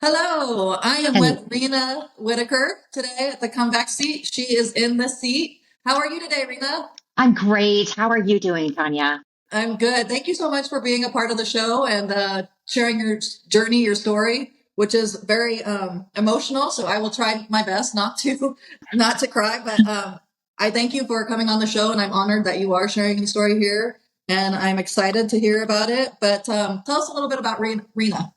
Hello, I am And with Rena Whittaker today at the comeback seat. She is in the seat. How are you today, Rena? I'm great. How are you doing, Tanya? I'm good. Thank you so much for being a part of the show and sharing your journey, your story, which is very emotional. So I will try my best not to not to cry, but I thank you for coming on the show, and I'm honored that you are sharing your story here, and I'm excited to hear about it. But tell us a little bit about Rena.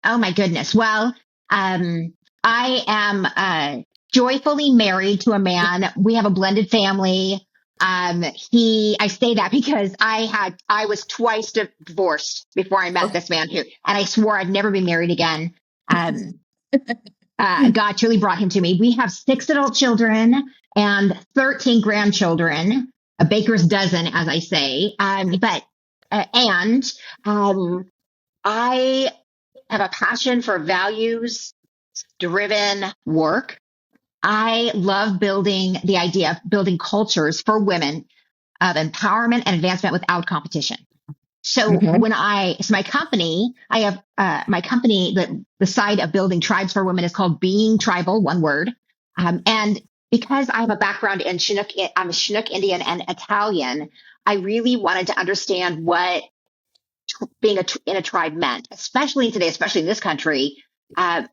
Oh my goodness. Well, I am joyfully married to a man. We have a blended family. I say that because I was twice divorced before I met this man and I swore I'd never be married again. Um, God truly brought him to me. We have six adult children and 13 grandchildren, a baker's dozen, as I say. And um, I have a passion for values driven work. I love building the idea of building cultures for women of empowerment and advancement without competition. So my company, I have my company, the side of building tribes for women is called Being Tribal, one word. And because I have a background in Chinook, I'm a Chinook Indian and Italian, I really wanted to understand what being in a tribe meant, especially today, especially in this country. Uh,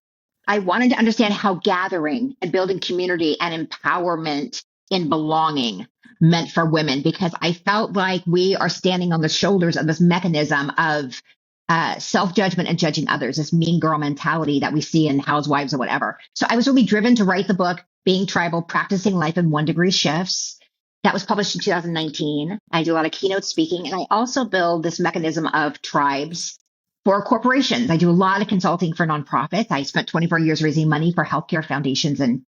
I wanted to understand how gathering and building community and empowerment in belonging meant for women because I felt like we are standing on the shoulders of this mechanism of self judgment and judging others, this mean girl mentality that we see in housewives or whatever. So I was really driven to write the book, Being Tribal, Practicing Life in 1 Degree Shifts. That was published in 2019. I do a lot of keynote speaking, and I also build this mechanism of tribes for corporations. I do a lot of consulting for nonprofits. I spent 24 years raising money for healthcare foundations. And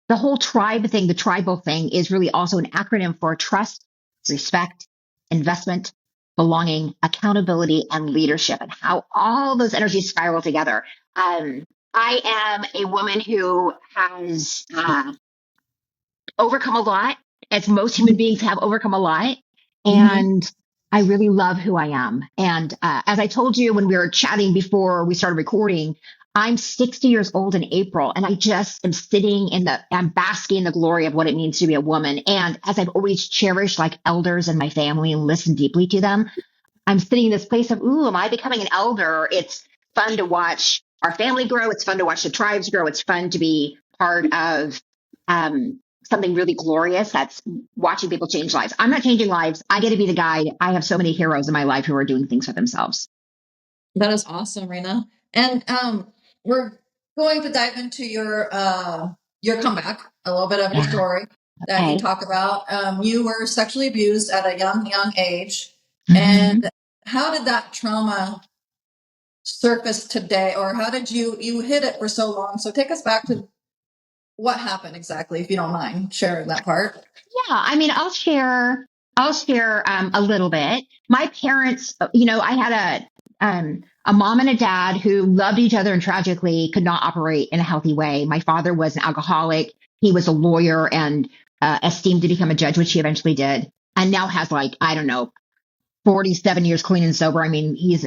the whole tribe thing, the tribal thing, is really also an acronym for trust, respect, investment, belonging, accountability, and leadership, and how all those energies spiral together. I am a woman who has overcome a lot, as most human beings have overcome a lot. Mhm. And I really love who I am. And as I told you when we were chatting before we started recording, I'm 60 years old in April, and I just am I'm basking in the glory of what it means to be a woman. And as I've always cherished like elders in my family and listened deeply to them, I'm sitting in this place of, ooh, am I becoming an elder? It's fun to watch our family grow. It's fun to watch the tribes grow. It's fun to be part of something really glorious that's watching people change lives. I'm not changing lives. I get to be the guide. I have so many heroes in my life who are doing things for themselves. That is awesome, Rena. And we're going to dive into your comeback, a little bit of your Yeah. story that you Okay. talk about. You were sexually abused at a young age, hmm and how did that trauma surface today, or how did you hid it for so long? So take us back to what happened exactly, if you don't mind sharing that part. Yeah. I mean, I'll share a little bit. My parents, I had a mom and a dad who loved each other and tragically could not operate in a healthy way. My father was an alcoholic. He was a lawyer and esteemed to become a judge, which he eventually did, and now has like, I don't know, 47 years clean and sober. I mean, he's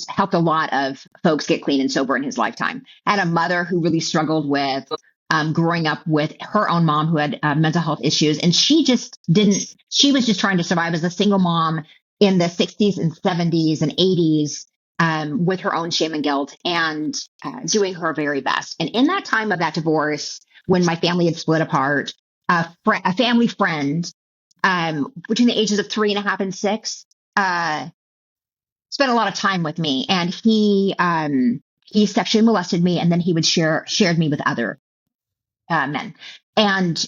helped a lot of folks get clean and sober in his lifetime. I had a mother who really struggled with growing up with her own mom who had mental health issues, and she just didn't. She was just trying to survive as a single mom in the 60s and 70s and 80s. With her own shame and guilt and doing her very best. And in that time of that divorce, when my family had split apart, a family friend between the ages of 3.5 and 6 uh, spent a lot of time with me, and he sexually molested me, and then he would shared me with other men. And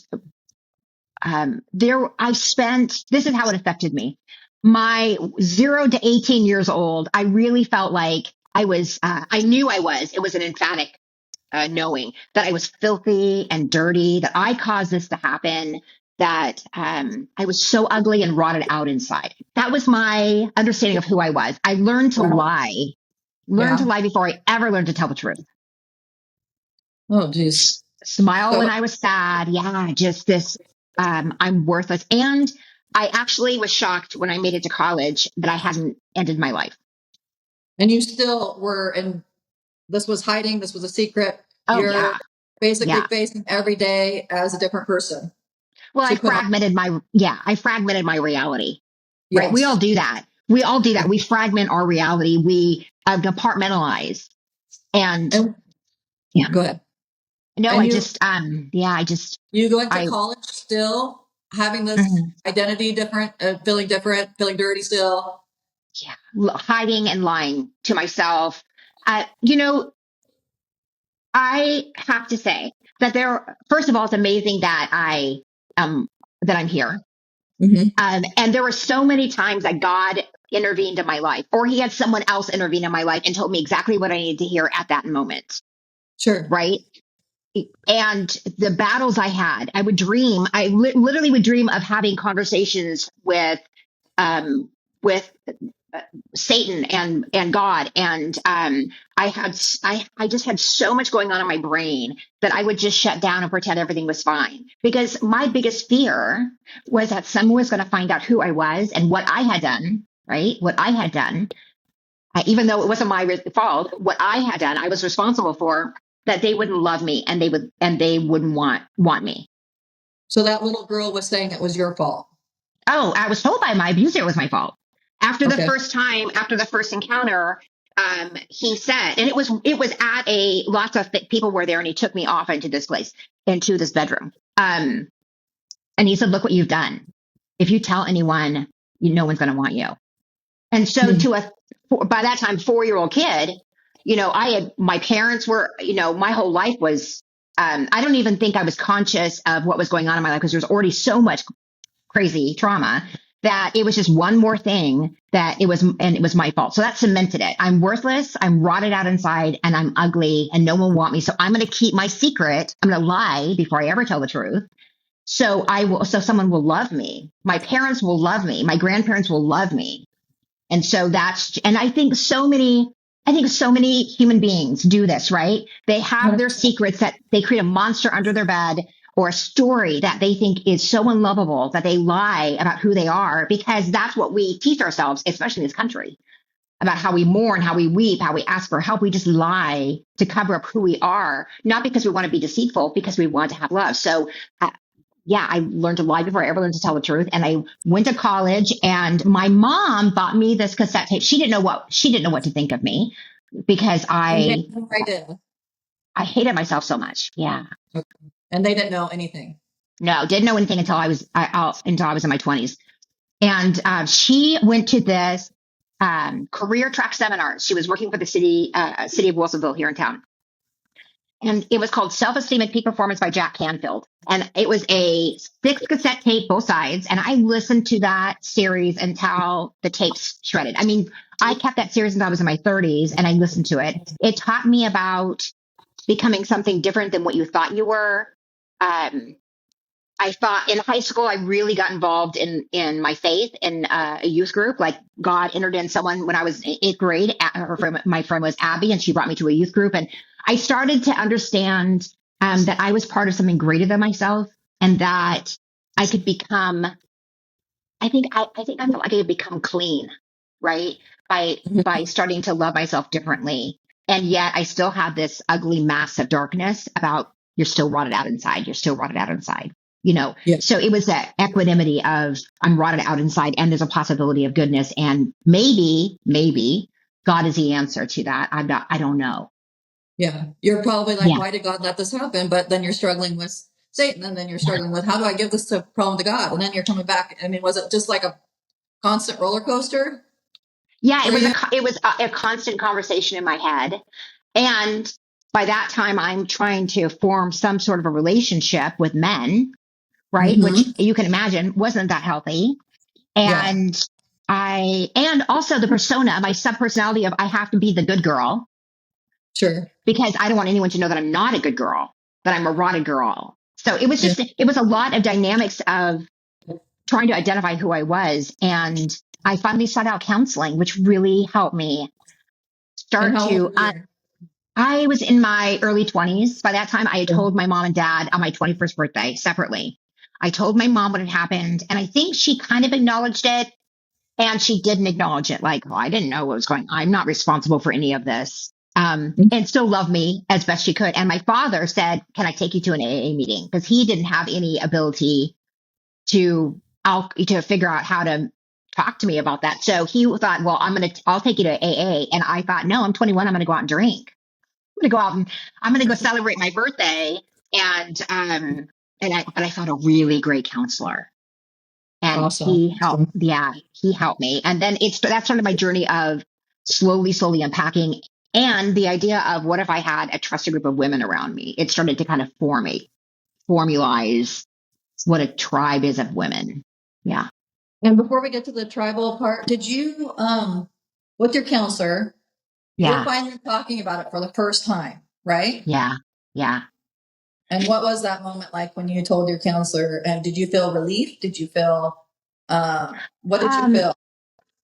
there, I spent. This is how it affected me. My 0 to 18 years old, I really felt like I was. I knew I was. It was an emphatic knowing that I was filthy and dirty, that I caused this to happen, that I was so ugly and rotted out inside. That was my understanding of who I was. I Wow. learned to Yeah. lie before I ever learned to tell the truth. Oh, geez. Smile So, when I was sad. Yeah, just this, I'm worthless. And I actually was shocked when I made it to college that I hadn't ended my life. and you still were in this was hiding. This was a secret. Oh You're yeah. basically Yeah. facing every day as a different person Well, to put on. I fragmented my reality, right? We all Yes. do that. We all do that. We fragment our reality. We compartmentalize. And And yeah, go ahead. no, And you I just, you going to I, college still having this mhm, identity different, different, feeling dirty still. yeah, hiding and lying to myself. You know, I have to say that first of all, it's amazing that that I'm here. Mm-hmm. And there were so many times that God intervened in my life, or He had someone else intervene in my life and told me exactly what I needed to hear at that moment. Sure. Right. And the battles I had, I literally would dream of having conversations um, with Satan and God, and I just had so much going on in my brain that I would just shut down and pretend everything was fine, because my biggest fear was that someone was going to find out who I was and what I had done, right? What I had done, even though it wasn't my fault, what I had done, I was responsible for. That they wouldn't love me, and they wouldn't want me. So that little girl was saying it was your fault. Oh, I was told by my abuser it was my fault. Okay. After the first encounter, he said, and it was at lots of people were there, and he took me off into this place, into this bedroom. And he said, "Look what you've done. If you tell anyone, no one's going to want you." And so, Hmm. by that time, 4-year-old kid, my parents were, my whole life was. I don't even think I was conscious of what was going on in my life, because there was already so much crazy trauma that it was just one more thing and it was my fault. So that cemented it. I'm worthless. I'm rotted out inside, and I'm ugly, and no one will want me. So I'm going to keep my secret. I'm going to lie before I ever tell the truth. So someone will love me. My parents will love me. My grandparents will love me. And so and I think so many human beings do this, right? They have their secrets, that they create a monster under their bed, or a story that they think is so unlovable that they lie about who they are, because that's what we teach ourselves, especially in this country, about how we mourn, how we weep, how we ask for help. We just lie to cover up who we are, not because we want to be deceitful, because we want to have love. So yeah, I learned to lie before I ever learned to tell the truth. And I went to college, and my mom bought me this cassette tape. She didn't know what to think of me, because And they had no idea. I hated myself so much. Yeah. Okay. And they didn't know anything. No, didn't know anything until I was in my 20s. And she went to this career track seminar. She was working for the city of Wilsonville here in town. And it was called Self-Esteem and Peak Performance by Jack Canfield. And it was a 6 cassette tape, both sides. And I listened to that series until the tapes shredded. I mean, I kept that series until I was in my 30s, and I listened to it. It taught me about becoming something different than what you thought you were. I thought in high school, I really got involved in my faith in a youth group. Like, God entered in someone when I was in 8th grade. My friend was Abby, and she brought me to a youth group. And I started to understand that I was part of something greater than myself, and that I could become, I think I felt like I could become clean, right? By starting to love myself differently. And yet I still have this ugly mass of darkness about, you're still rotted out inside. You're still rotted out inside. Yeah. So it was that equanimity of, I'm rotted out inside, and there's a possibility of goodness. And maybe God is the answer to that. I don't know. Yeah. You're probably like, Yeah. why did God let this happen? But then you're struggling with Satan, and then you're struggling with, how do I give this problem to God? And then you're coming back. I mean, was it just like a constant roller coaster Yeah. for you? It was a constant conversation in my head. And by that time, I'm trying to form some sort of a relationship with men, right? Which Mm-hmm. you can imagine wasn't that healthy. Yeah. And and also the persona, my subpersonality of, I have to be the good girl, Sure. because I don't want anyone to know that I'm not a good girl, that I'm a rotted girl. So Yeah. it was a lot of dynamics of trying to identify who I was. And I finally sought out counseling, which really helped me And start how old to, were you? I was in my early 20s. By that time, I had told my mom and dad on my 21st birthday separately. I told my mom what had happened, and I think she kind of acknowledged it, and she didn't acknowledge it. Like, well, I didn't know what was going on. I'm not responsible for any of this. and still loved me as best she could. And my father said, "Can I take you to an AA meeting?" Because he didn't have any ability to figure out how to talk to me about that. So he thought, well, I'll take you to AA. And I thought, no, I'm 21. I'm going to go out and drink. I'm going to go out and I'm going to go celebrate my birthday. But I found a really great counselor, and Awesome. he helped me. And then that started my journey of slowly unpacking, and the idea of what if I had a trusted group of women around me. It started to kind of formalize what a tribe is of women. Yeah. And before we get to the tribal part, did you, with your counselor, you're Yeah. finally talking about it for the first time, right? Yeah. Yeah. And what was that moment like when you told your counselor? And did you feel relief? Did you feel, what did you Um, feel?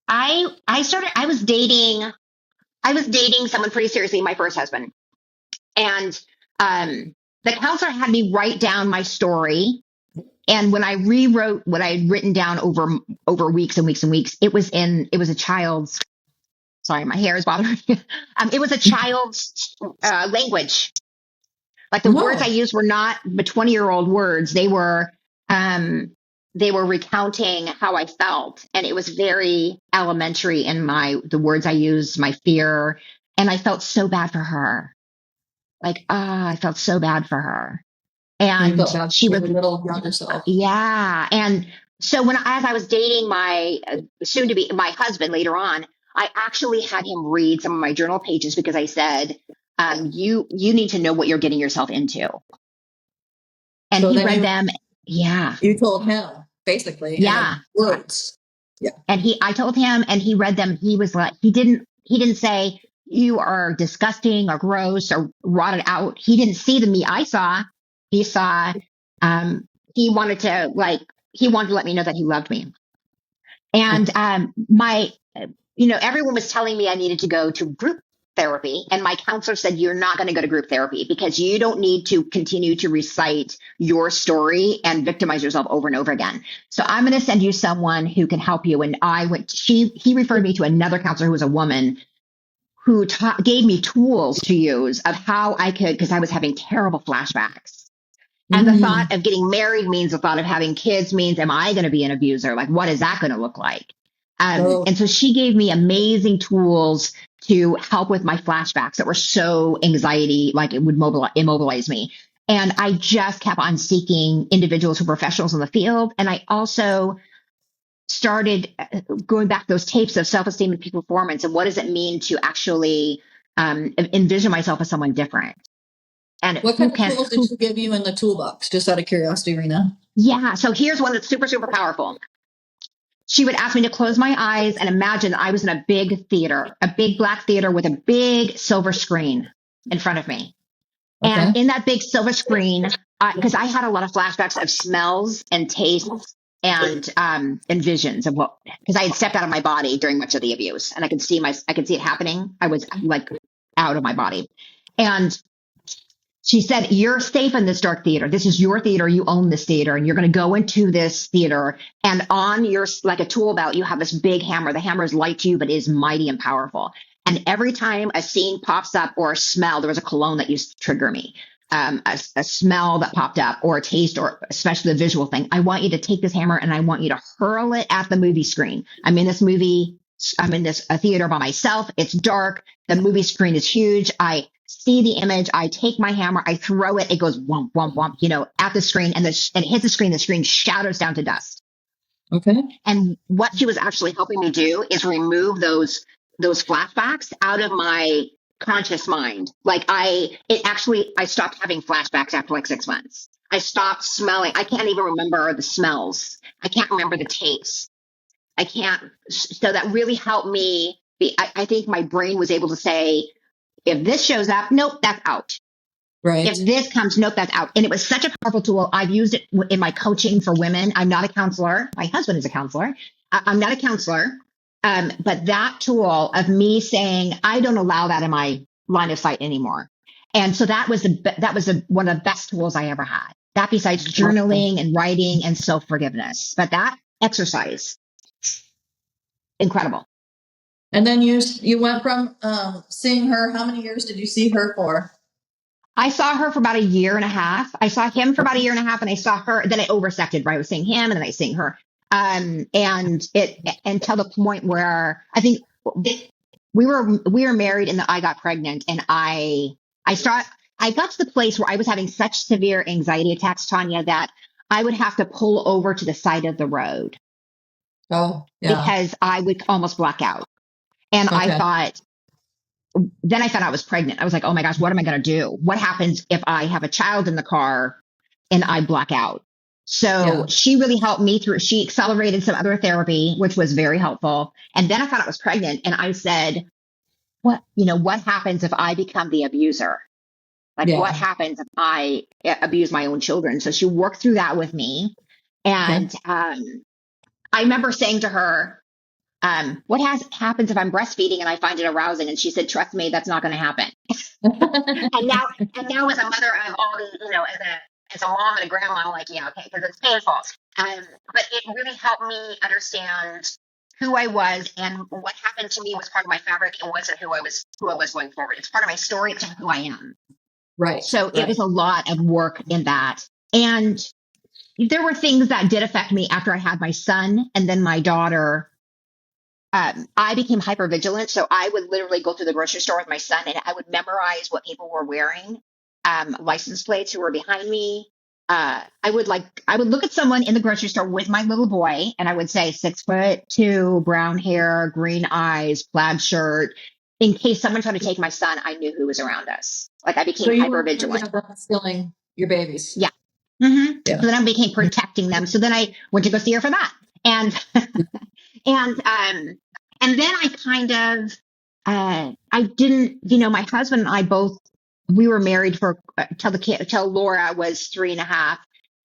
I was dating someone pretty seriously, my first husband. And the counselor had me write down my story. And when I rewrote what I had written down over weeks and weeks and weeks, it was a child's, sorry, my hair is bothering me. It was a child's language. Like the words I No. used were not the 20-year-old words. They were recounting how I felt. And it was very elementary in the words I used, my fear. And I felt so bad for her. Like, I felt so bad for her. You And felt bad she for was, your little younger self. yeah. And so as I was dating my soon to be my husband later on, I actually had him read some of my journal pages because I said, you need to know what you're getting yourself into. And So he then read them. Yeah. you told him basically, and Yeah. in words. Yeah. And I told him, and he read them. He was like, he didn't say you are disgusting or gross or rotted out. He didn't see the me I saw. He saw, um, he wanted to let me know that he loved me. And, everyone was telling me I needed to go to group therapy. And my counselor said, you're not going to go to group therapy because you don't need to continue to recite your story and victimize yourself over and over again. So I'm going to send you someone who can help you. And he referred me to another counselor who was a woman who gave me tools to use of how I could, because I was having terrible flashbacks. And the thought of getting married means the thought of having kids means, am I going to be an abuser? Like, what is that going to look like? So And so she gave me amazing tools to help with my flashbacks that were so anxiety, like it would immobilize me. And I just kept on seeking individuals who were professionals in the field. And I also started going back those tapes of self-esteem and peak performance. And what does it mean to actually envision myself as someone different? And what kind of tools did she give you in the toolbox? Just out of curiosity, Rena. Yeah. So here's one that's super, super powerful. She would ask me to close my eyes and imagine I was in a big theater, a big black theater with a big silver screen in front of me. Okay. And in that big silver screen, because I had a lot of flashbacks of smells and tastes and visions of because I had stepped out of my body during much of the abuse, and I could see it happening. I was like out of my body, and she said, you're safe in this dark theater. This is your theater. You own this theater, and you're going to go into this theater. And on your, like a tool belt, you have this big hammer. The hammer is light to you, but is mighty and powerful. And every time a scene pops up or a smell, there was a cologne that used to trigger me, a smell that popped up or a taste or especially the visual thing. I want you to take this hammer and I want you to hurl it at the movie screen. I'm in this a theater by myself. It's dark. The movie screen is huge. I see the image. I take my hammer. I throw it. It goes whomp, whomp, whomp, at the screen and it hits the screen. The screen shatters down to dust. Okay. And what she was actually helping me do is remove those flashbacks out of my conscious mind. I stopped having flashbacks after like 6 months. I stopped smelling. I can't even remember the smells. I can't remember the taste. I can't. So that really helped me. I think my brain was able to say, if this shows up, nope, that's out. Right. If this comes, nope, that's out. And it was such a powerful tool. I've used it in my coaching for women. I'm not a counselor. My husband is a counselor. I'm not a counselor. But that tool of me saying, I don't allow that in my line of sight anymore. And so that was one of the best tools I ever had. That besides journaling and writing and self-forgiveness. But that exercise, incredible. And then you went from seeing her. How many years did you see her for? I saw her for about a year and a half. I saw him for about a year and a half, and I saw her. Then I oversected, right? I was seeing him, and then I was seeing her. And it until the point where I think we were married, and then I got pregnant, and I got to the place where I was having such severe anxiety attacks, Tanya, that I would have to pull over to the side of the road Oh, yeah. because I would almost black out. And Okay. then I thought I was pregnant. I was like, oh my gosh, what am I going to do? What happens if I have a child in the car and I black out? So Yeah. she really helped me through. She accelerated some other therapy, which was very helpful. And then I thought I was pregnant, and I said, what happens if I become the abuser? Like, what Yeah. happens if I abuse my own children? So she worked through that with me. Okay. And I remember saying to her, what happens if I'm breastfeeding and I find it arousing? And she said, trust me, that's not going to happen. And now as a mother of all the, as a mom and a grandma, I'm like, yeah, okay, because it's painful. But it really helped me understand who I was, and what happened to me was part of my fabric. It wasn't who I was going forward. It's part of my story. It's who I am. Right. So it Right. was a lot of work in that. And there were things that did affect me after I had my son and then my daughter. I became hyper vigilant. So I would literally go through the grocery store with my son, and I would memorize what people were wearing, license plates who were behind me. I would look at someone in the grocery store with my little boy, and I would say 6'2", brown hair, green eyes, plaid shirt. In case someone tried to take my son, I knew who was around us. Like, I So became you hyper were afraid vigilant. of them stealing your babies. Yeah. So Yeah. then I became protecting them. So then I went to go see her for that. And and then I kind of I didn't, my husband and I both, we were married for till Laura was 3.5,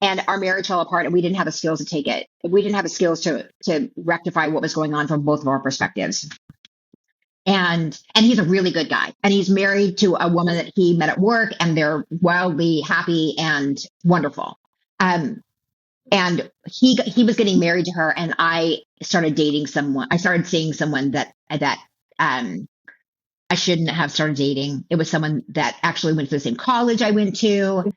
and our marriage fell apart, and we didn't have the skills to take it. We didn't have the skills to rectify what was going on from both of our perspectives. And he's a really good guy, and he's married to a woman that he met at work, and they're wildly happy and wonderful. And he was getting married to her, and I started dating someone. I started seeing someone that I shouldn't have started dating. It was someone that actually went to the same college I went to.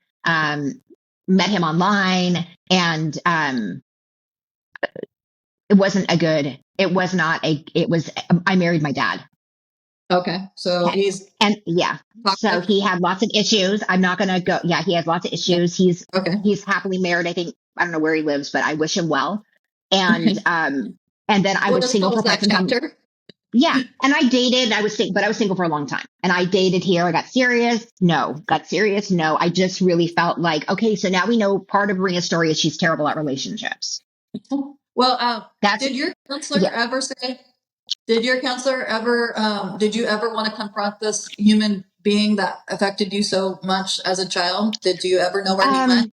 Met him online, and it wasn't a good. It was not a. It was. I married my dad. Okay. So Okay. he's And yeah, so toxic. he had lots of issues. I'm not going to go. Yeah, he has lots of Yeah. issues. Okay. He's happily married. I don't know where he lives, but I wish him well. And then I We'll was just single for close quite that some time. chapter. Yeah. And I dated, but I was single for a long time. And I dated here. I got serious. No. Got serious. No. I just really felt like, okay, so now we know part of Rena's story is she's terrible at relationships. Well, That's, did your counselor yeah. ever say? Did your counselor ever? Did you ever want to confront this human being that affected you so much as a child? Did you ever know where he went? Um,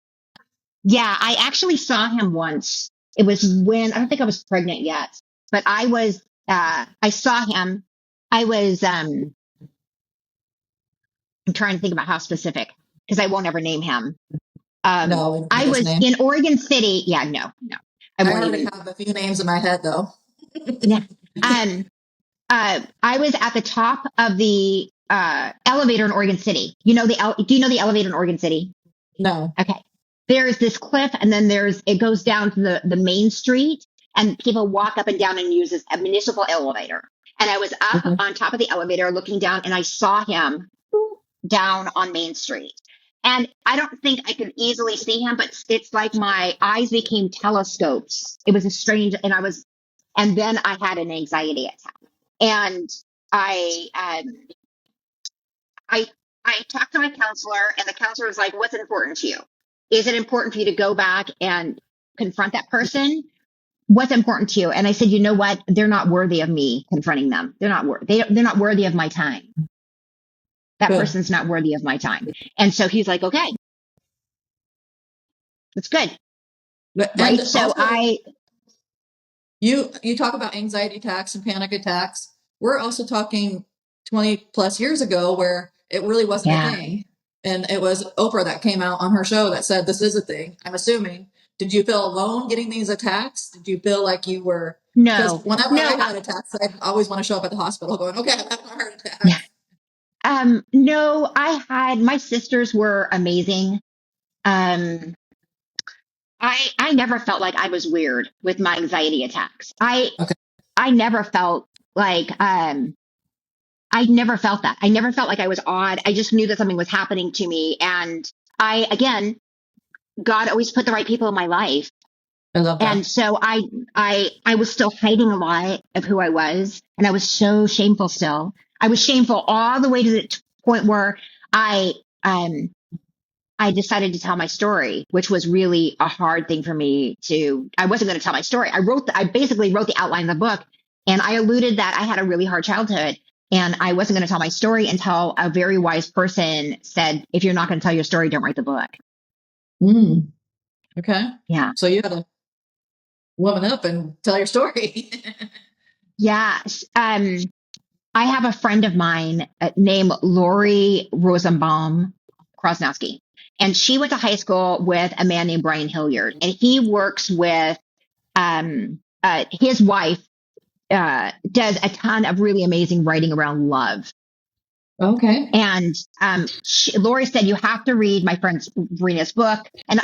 yeah, I actually saw him once. It was when I don't think I was pregnant yet, but I saw him. I was, I'm trying to think about how specific, because I won't ever name him. No, we don't I need his was name. in Oregon City. Yeah, no, I I won't already even. have a few names in my head, though. Yeah. Um, I was at the top of the elevator in Oregon City. Do you know the elevator in Oregon City? No. Okay. There's this cliff, and then it goes down to the main street, and people walk up and down and use this a municipal elevator. And I was up Mhm. on top of the elevator looking down, and I saw him down on Main Street. And I don't think I could easily see him, but it's like my eyes became telescopes. It was a strange, and then I had an anxiety attack. And I, I, I talked to my counselor, and the counselor was like, "What's important to you? Is it important for you to go back and confront that person? What's important to you?" And I said, "You know what? They're not worthy of me confronting them. They're not worthy of my time. That Good. person's not worthy of my time." And so he's like, "Okay, that's good, And right?" So also, you talk about anxiety attacks and panic attacks. We're also talking 20 plus years ago where it really wasn't a yeah. thing. And it was Oprah that came out on her show that said this is a thing. I'm assuming. Did you feel alone getting these attacks? Did you feel like you were No, Because whenever I no, had attacks, I always want to show up at the hospital going, okay, I'm having a heart attack. no, my sisters were amazing. Um, I never felt like I was weird with my anxiety attacks. Okay. I never felt like, I never felt that. I never felt like I was odd. I just knew that something was happening to me. And again, God always put the right people in my life. I love And that. so I was still hiding a lot of who I was. And I was so shameful still. I was shameful all the way to the point where I, um, I decided to tell my story, which was really a hard thing for me I wasn't going to tell my story. I basically wrote the outline of the book, and I alluded that I had a really hard childhood and I wasn't going to tell my story until a very wise person said, if you're not going to tell your story, don't write the book. Mm, okay. Yeah. So you had to woman up and tell your story. Yeah. I have a friend of mine named Lori Rosenbaum Krosnowski, and she went to high school with a man named Brian Hilliard, and he works with his wife does a ton of really amazing writing around love. Okay. And Lori said, you have to read my friend Rena's book. And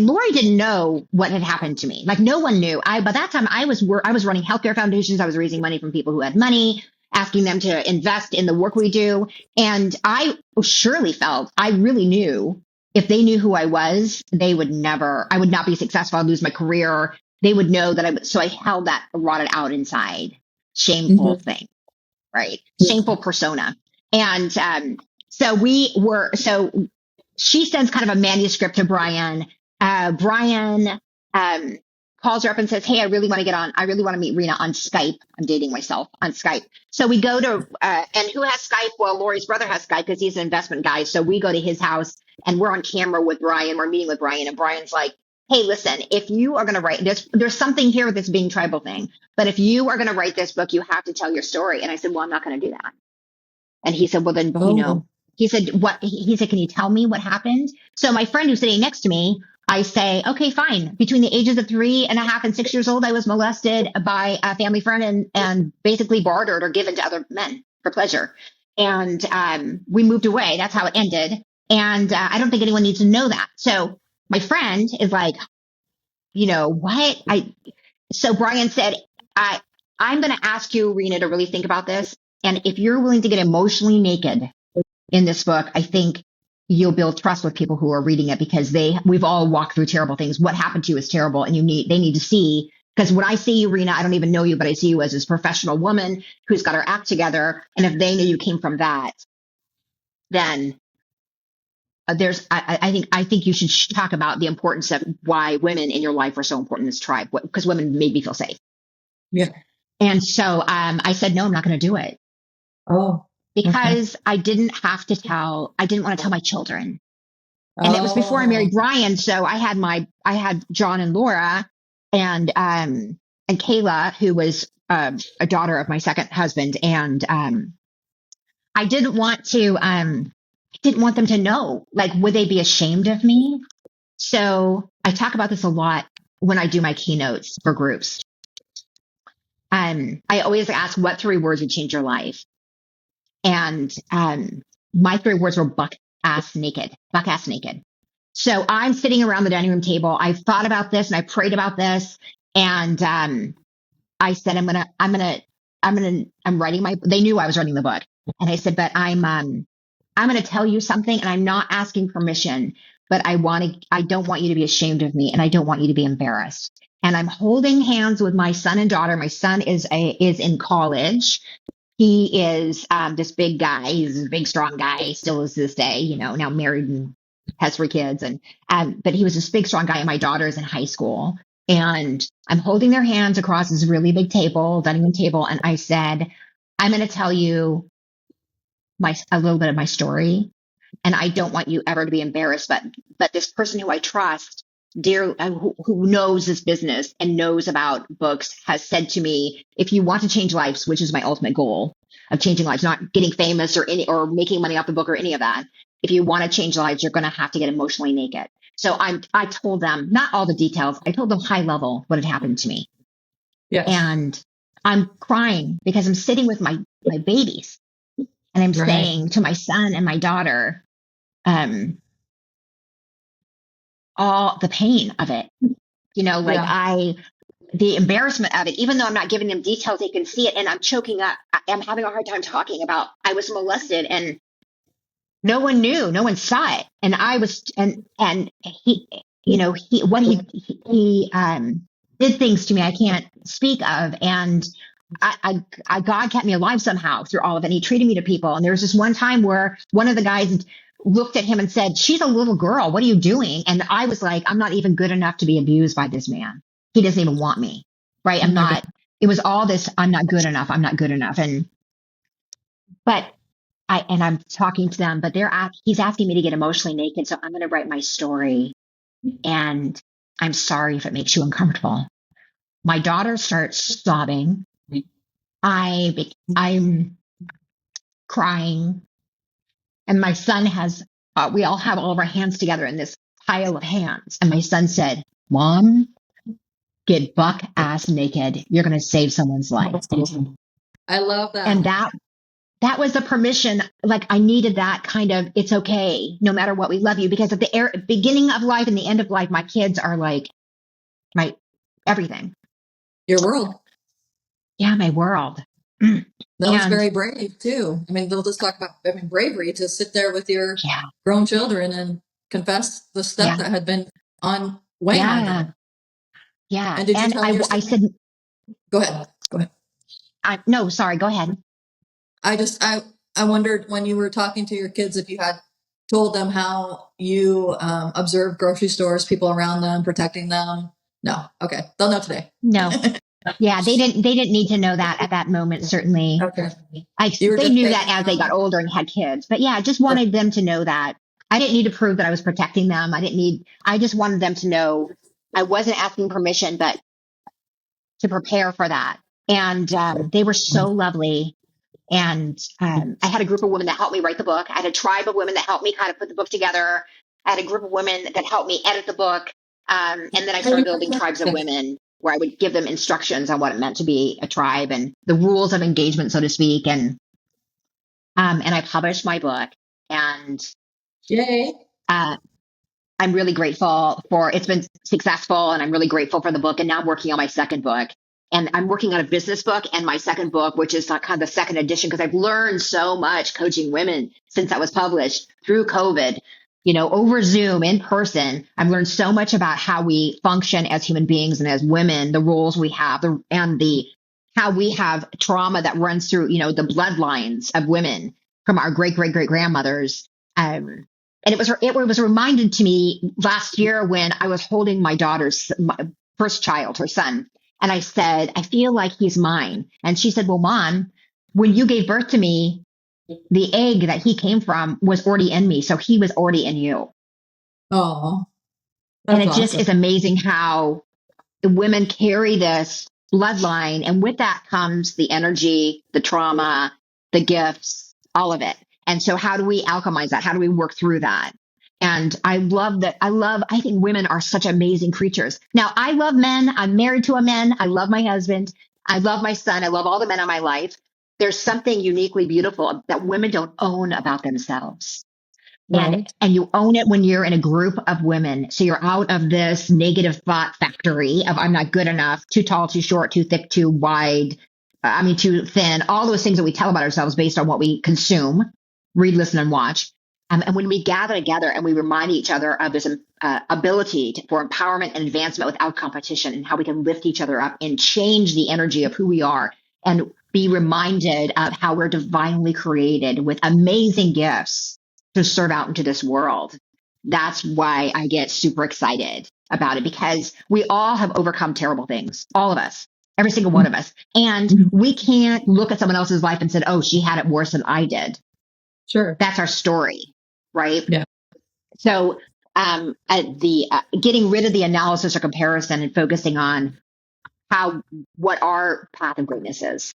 Lori didn't know what had happened to me. Like no one knew. By that time, I was running healthcare foundations. I was raising money from people who had money, asking them to invest in the work we do. And I surely felt, I really knew if they knew who I was, I would not be successful. I'd lose my career. They would know that so I held that rotted out inside shameful Mm-hmm. thing, right? Yeah. Shameful persona. And so she sends kind of a manuscript to Brian. Brian calls her up and says, hey, I really want to meet Rena on Skype. I'm dating myself on Skype. So we go to, and who has Skype? Well, Lori's brother has Skype because he's an investment guy. So we go to his house and we're on camera with Brian. We're meeting with Brian, and Brian's like, hey, listen, if you are going to write there's something here with this being tribal thing, but if you are going to write this book, you have to tell your story. And I said, well, I'm not going to do that. And he said, well, then, Oh. he said, what? He said, can you tell me what happened? So my friend who's sitting next to me, I say, okay, fine. Between the ages of 3.5 and 6 years old, I was molested by a family friend and basically bartered or given to other men for pleasure. And we moved away. That's how it ended. And I don't think anyone needs to know that. So my friend is like, what? So Brian said, I'm going to ask you, Rena, to really think about this. And if you're willing to get emotionally naked in this book, I think you'll build trust with people who are reading it, because we've all walked through terrible things. What happened to you is terrible, and they need to see, because when I see you, Rena, I don't even know you, but I see you as this professional woman who's got her act together. And if they knew you came from that, then I think you should talk about the importance of why women in your life are so important in this tribe, because women made me feel safe. Yeah. And so I said, no, I'm not going to do it. Oh. Okay. Because I didn't want to tell my children. And it was before I married Oh. Brian. So I had John and Laura and Kayla, who was a daughter of my second husband. And I didn't want them to know, like, would they be ashamed of me? So I talk about this a lot when I do my keynotes for groups. I always ask, what 3 words would change your life? And my 3 words were buck ass naked. So I'm sitting around the dining room table. I've thought about this and I prayed about this. And I said, I'm writing they knew I was writing the book. And I said, but I'm going to tell you something, and I'm not asking permission, but I don't want you to be ashamed of me, and I don't want you to be embarrassed. And I'm holding hands with my son and daughter. My son is in college. He is this big guy. He's a big, strong guy. Still is to this day, now married and has 3 kids. And but he was this big, strong guy. And my daughter's in high school. And I'm holding their hands across this really big dining room table. And I said, I'm going to tell you a little bit of my story. And I don't want you ever to be embarrassed. But this person who I trust, who knows this business and knows about books, has said to me, if you want to change lives, which is my ultimate goal of changing lives, not getting famous or making money off the book or any of that. If you want to change lives, you're going to have to get emotionally naked. So I told them, not all the details. I told them high level what had happened to me. Yes. And I'm crying because I'm sitting with my babies and I'm Right. saying to my son and my daughter, all the pain of it, like Yeah. the embarrassment of it, even though I'm not giving them details, they can see it. And I'm choking up. I'm having a hard time talking about I was molested and no one knew, no one saw it. And I was, and he, he did things to me I can't speak of. And God kept me alive somehow through all of it. And he treated me to people. And there was this one time where one of the guys looked at him and said, "She's a little girl. What are you doing?" And I was like, "I'm not even good enough to be abused by this man. He doesn't even want me." Right. Oh I'm my God. not, it was all this, I'm not good enough. I'm not good enough. But I'm talking to them, but he's asking me to get emotionally naked. So I'm going to write my story. And I'm sorry if it makes you uncomfortable. My daughter starts sobbing. I'm crying. And my son we all have all of our hands together in this pile of hands. And my son said, "Mom, get buck ass naked. You're going to save someone's life." I love And that. that was the permission. Like I needed that kind of, it's okay, no matter what, we love you. Because at the beginning of life and the end of life, my kids are like my everything. Your world. Yeah, my world. That was And very brave too. I mean, they'll just talk about, bravery to sit there with your yeah, grown children and confess the stuff yeah, that had been weighing on yeah, you. yeah. And did you And tell your I son? said, Go ahead. Go ahead. no, sorry, go ahead. I wondered when you were talking to your kids if you had told them how you observed grocery stores, people around them, protecting them. No. Okay. They'll know today. No. Yeah, they didn't need to know that at that moment, certainly. Okay. You were They just knew that taking as they got them. older and had kids. But yeah, I just wanted them to know that I didn't need to prove that I was protecting them. I just wanted them to know I wasn't asking permission, but to prepare for that. And they were so lovely. And I had a group of women that helped me write the book. I had a tribe of women that helped me kind of put the book together. I had a group of women that helped me edit the book. And then I started building tribes of women where I would give them instructions on what it meant to be a tribe and the rules of engagement, so to speak. And I published my book. And Yay. uh, I'm really grateful for it's been successful, and I'm really grateful for the book. And now I'm working on my second book. And I'm working on a business book and my second book, which is kind of the second edition, because I've learned so much coaching women since that was published through COVID, over Zoom, in person. I've learned so much about how we function as human beings and as women, the roles we have, and how we have trauma that runs through, the bloodlines of women from our great, great, great grandmothers. And it was reminded to me last year when I was holding my first child, her son. And I said, "I feel like he's mine." And she said, "Well, Mom, when you gave birth to me, the egg that he came from was already in me. So he was already in you." Oh, And that's it just awesome. is amazing how the women carry this bloodline. And with that comes the energy, the trauma, the gifts, all of it. And so how do we alchemize that? How do we work through that? And I love that. I think women are such amazing creatures. Now, I love men. I'm married to a man. I love my husband. I love my son. I love all the men in my life. There's something uniquely beautiful that women don't own about themselves. Right. And you own it when you're in a group of women. So you're out of this negative thought factory of I'm not good enough, too tall, too short, too thick, too wide. Too thin, all those things that we tell about ourselves based on what we consume, read, listen, and watch. And when we gather together and we remind each other of this ability for empowerment and advancement without competition, and how we can lift each other up and change the energy of who we are, and be reminded of how we're divinely created with amazing gifts to serve out into this world. That's why I get super excited about it, because we all have overcome terrible things, all of us, every single one of us. And we can't look at someone else's life and say, "Oh, she had it worse than I did." Sure. That's our story, right? Yeah. So getting rid of the analysis or comparison and focusing on what our path of greatness is.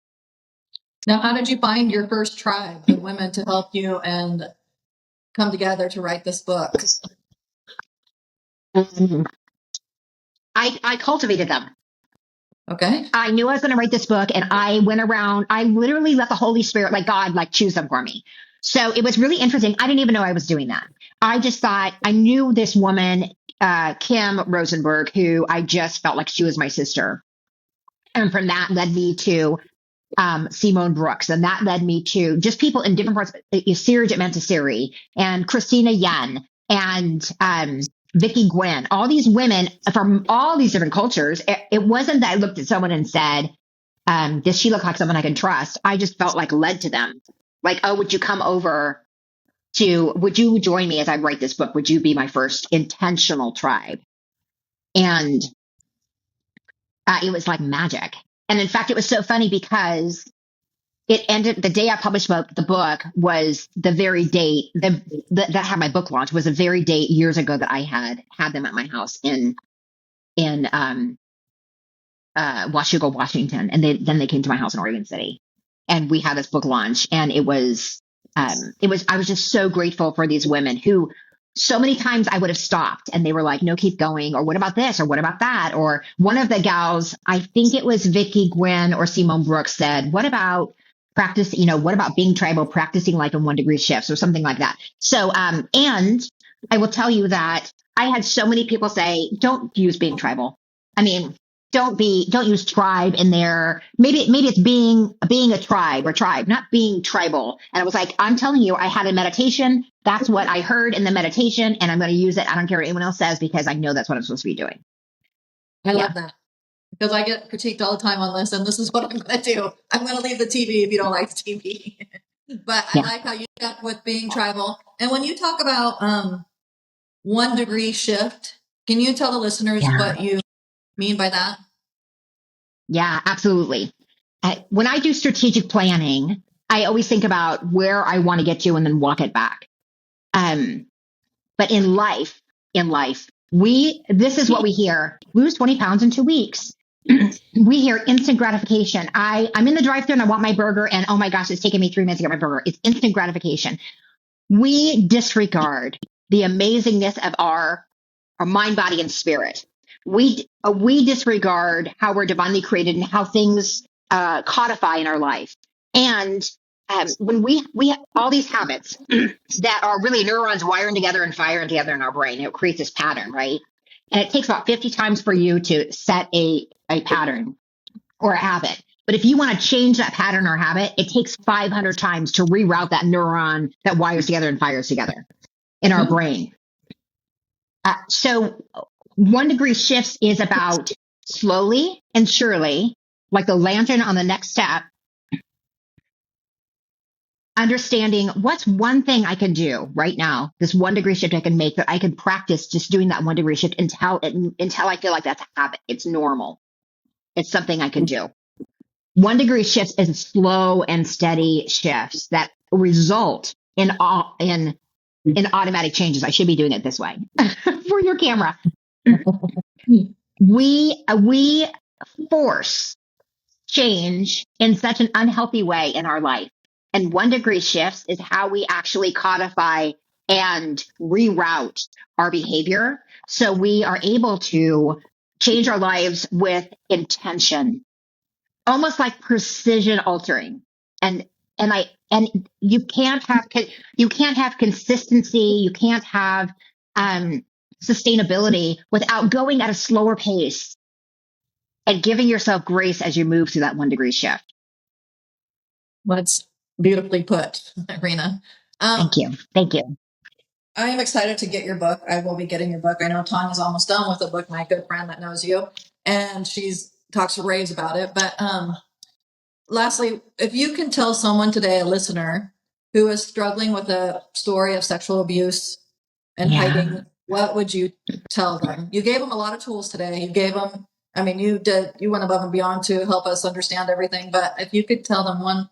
Now, how did you find your first tribe of women to help you and come together to write this book? I cultivated them. Okay. I knew I was going to write this book, and I went around, I literally let the Holy Spirit, like God, like choose them for me. So it was really interesting. I didn't even know I was doing that. I just thought I knew this woman, Kim Rosenberg, who I just felt like she was my sister. And from that led me to Simone Brooks. And that led me to just people in different parts, Siri Montessori and Christina Yen and Vicki Gwynn, all these women from all these different cultures. It wasn't that I looked at someone and said, does she look like someone I can trust? I just felt like led to them. Like, oh, would you come over would you join me as I write this book? Would you be my first intentional tribe? And it was like magic. And in fact, it was so funny because it ended the day I published the book was the very date that had my book launch was the very date years ago that I had them at my house in Washougal, Washington, and then they came to my house in Oregon City, and we had this book launch, and I was just so grateful for these women who so many times I would have stopped and they were like, no, keep going. Or what about this? Or what about that? Or one of the gals, I think it was Vicki Gwynn or Simone Brooks said, what about practice? What about being tribal, practicing life in 1 degree shifts or something like that? So, and I will tell you that I had so many people say, don't use being tribal. I mean, don't use tribe in there. Maybe it's being a tribe or tribe, not being tribal. And I was like, I'm telling you, I had a meditation. That's what I heard in the meditation, and I'm going to use it. I don't care what anyone else says because I know that's what I'm supposed to be doing. I love that because I get critiqued all the time on this, and this is what I'm going to do. I'm going to leave the TV if you don't like the TV. But I like how you got with being tribal. And when you talk about 1 degree shift, can you tell the listeners what you mean by that? Yeah, absolutely. When I do strategic planning, I always think about where I want to get to and then walk it back. But in life, this is what we hear: lose 20 pounds in 2 weeks. We hear instant gratification. I'm in the drive-thru and I want my burger, and oh my gosh, it's taking me 3 minutes to get my burger. It's instant gratification. We disregard the amazingness of our mind, body, and spirit. We disregard how we're divinely created and how things codify in our life. And when we have all these habits that are really neurons wiring together and firing together in our brain, it creates this pattern, right? And it takes about 50 times for you to set a pattern or a habit. But if you want to change that pattern or habit, it takes 500 times to reroute that neuron that wires together and fires together in our brain. So 1 degree shifts is about slowly and surely, like the lantern on the next step, understanding what's one thing I can do right now, this 1 degree shift I can make that I can practice just doing that 1 degree shift until I feel like that's a habit. It's normal. It's something I can do. 1 degree shifts is slow and steady shifts that result in automatic changes. I should be doing it this way for your camera. We force change in such an unhealthy way in our life. And 1 degree shifts is how we actually codify and reroute our behavior. So we are able to change our lives with intention, almost like precision altering. And you can't have consistency. You can't have sustainability without going at a slower pace and giving yourself grace as you move through that 1 degree shift. That's beautifully put, Rena. Thank you. I am excited to get your book. I will be getting your book. I know Tanya's almost done with the book, my good friend that knows you, and she's talks raves about it. But lastly, if you can tell someone today, a listener, who is struggling with a story of sexual abuse and hiding, what would you tell them? You gave them a lot of tools today. You gave them, you went above and beyond to help us understand everything. But if you could tell them one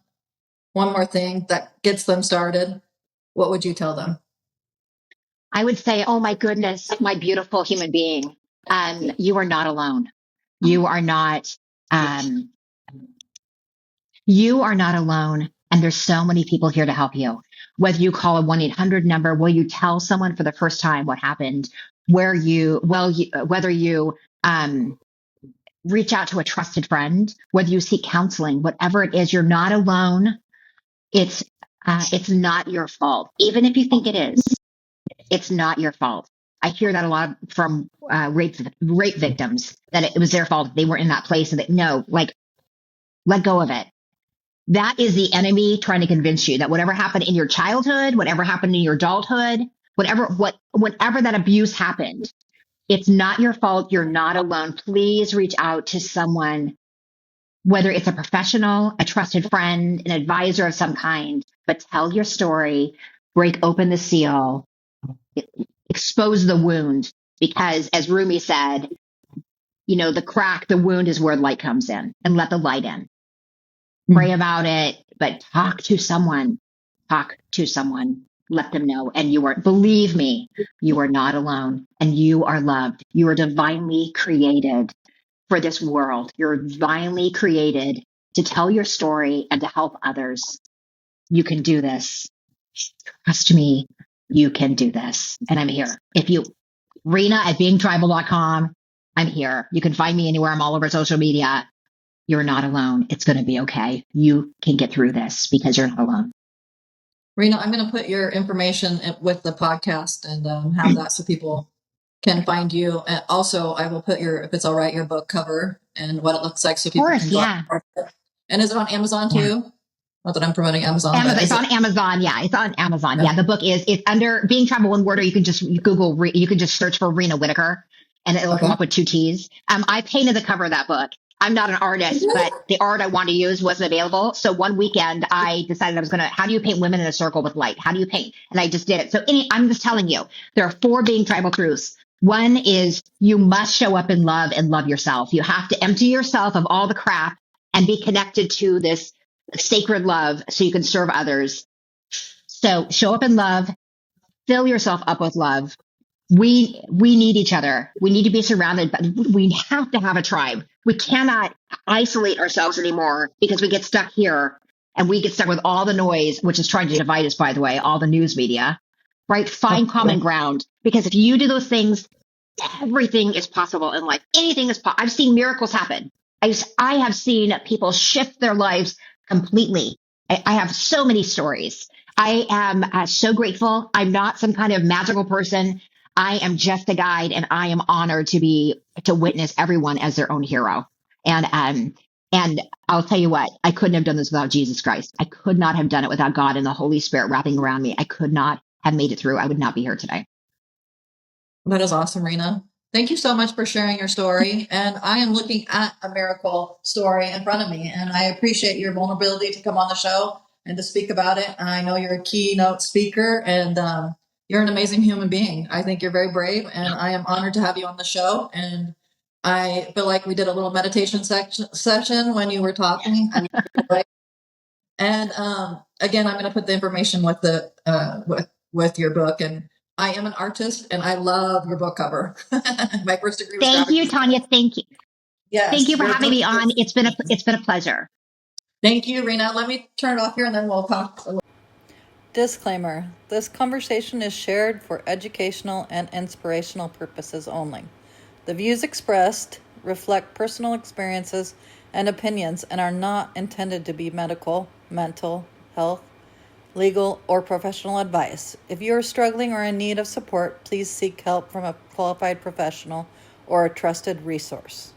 more thing that gets them started, what would you tell them? I would say, oh my goodness, my beautiful human being, you are not alone. You are not alone. And there's so many people here to help you. Whether you call a 1-800 number, will you tell someone for the first time what happened, whether you reach out to a trusted friend, whether you seek counseling, whatever it is, you're not alone. It's not your fault. Even if you think it is, it's not your fault. I hear that a lot from rape victims, that it was their fault. They were in that place, and that no, like, let go of it. That is the enemy trying to convince you that whatever happened in your childhood, whatever happened in your adulthood, whenever that abuse happened, it's not your fault. You're not alone. Please reach out to someone, whether it's a professional, a trusted friend, an advisor of some kind, but tell your story, break open the seal, expose the wound, because as Rumi said, the wound is where light comes in, and let the light in. Pray about it, but talk to someone, let them know. And believe me, you are not alone, and you are loved. You are divinely created for this world. You're divinely created to tell your story and to help others. You can do this. Trust me, you can do this. And I'm here. Rena at beingtribal.com, I'm here. You can find me anywhere. I'm all over social media. You're not alone. It's going to be okay. You can get through this because you're not alone. Rena, I'm going to put your information with the podcast and have that so people can find you. And also, I will put if it's all right, your book cover and what it looks like so people can go. Yeah. And is it on Amazon too? Not that I'm promoting Amazon. It's on Amazon. Yeah, it's on Amazon. Yeah, the book it's under Being Tribal one word, or you can just Google, you can just search for Rena Whittaker and it'll come up with 2 T's. I painted the cover of that book. I'm not an artist, but the art I wanted to use wasn't available. So one weekend I decided how do you paint women in a circle with light? How do you paint? And I just did it. So I'm just telling you, there are 4 Being Tribal truths. One is you must show up in love and love yourself. You have to empty yourself of all the crap and be connected to this sacred love so you can serve others. So show up in love, fill yourself up with love. We need each other. We need to be surrounded, but we have to have a tribe. We cannot isolate ourselves anymore because we get stuck here and we get stuck with all the noise, which is trying to divide us, by the way, all the news media, right? Find common ground, because if you do those things, everything is possible in life. Anything is possible. I've seen miracles happen. I have seen people shift their lives completely. I have so many stories. I am so grateful. I'm not some kind of magical person. I am just a guide, and I am honored to witness everyone as their own hero. And I'll tell you what, I couldn't have done this without Jesus Christ. I could not have done it without God and the Holy Spirit wrapping around me. I could not have made it through. I would not be here today. That is awesome, Rena. Thank you so much for sharing your story. And I am looking at a miracle story in front of me, and I appreciate your vulnerability to come on the show and to speak about it. I know you're a keynote speaker, and you're an amazing human being. I think you're very brave, and I am honored to have you on the show. And I feel like we did a little meditation session when you were talking. And again, I'm going to put the information with with your book. And I am an artist, and I love your book cover. My first degree was Thank you, Tanya. Thank you. Yes, thank you for having me on. It's been a pleasure. Thank you, Rena. Let me turn it off here, and then we'll talk. Disclaimer: this conversation is shared for educational and inspirational purposes only. The views expressed reflect personal experiences and opinions and are not intended to be medical, mental, health, legal, or professional advice. If you are struggling or in need of support, please seek help from a qualified professional or a trusted resource.